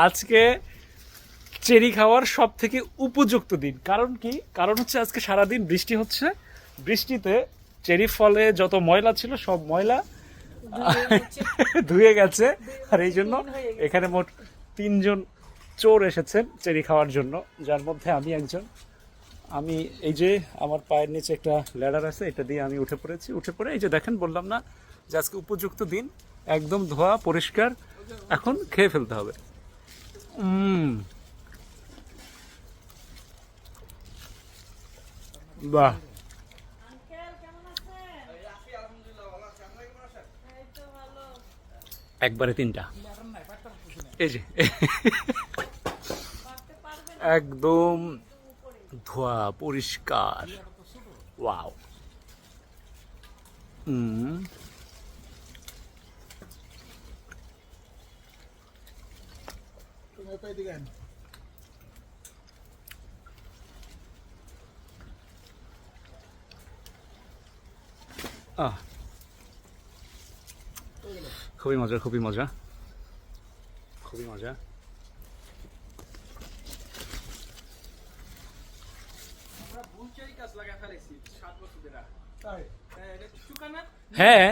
আজকে চেরি খাওয়ার সব থেকে উপযুক্ত দিন। কারণ কি? কারণ হচ্ছে আজকে সারাদিন বৃষ্টি হচ্ছে। বৃষ্টিতে চেরি ফলে যত ময়লা ছিল সব ময়লা ধুয়ে গেছে। আর এই জন্য এখানে মোট 3জন চোর এসেছেন চেরি খাওয়ার জন্য, যার মধ্যে আমি একজন। আমি এই যে আমার পায়ের নিচে একটা ল্যাডার আছে, এটা দিয়ে আমি উঠে পড়েছি। উঠে পড়ে এই যে দেখেন, বললাম না যে আজকে উপযুক্ত দিন, একদম ধোয়া পরিষ্কার। এখন খেয়ে ফেলতে হবে। বাহ, একবারে 3টা। এই যে একদম ধোয়া পরিষ্কার। ওয়াও। হুম। আহ, খুবই মজা, খুবই মজা, খুবই মজা। হ্যাঁ,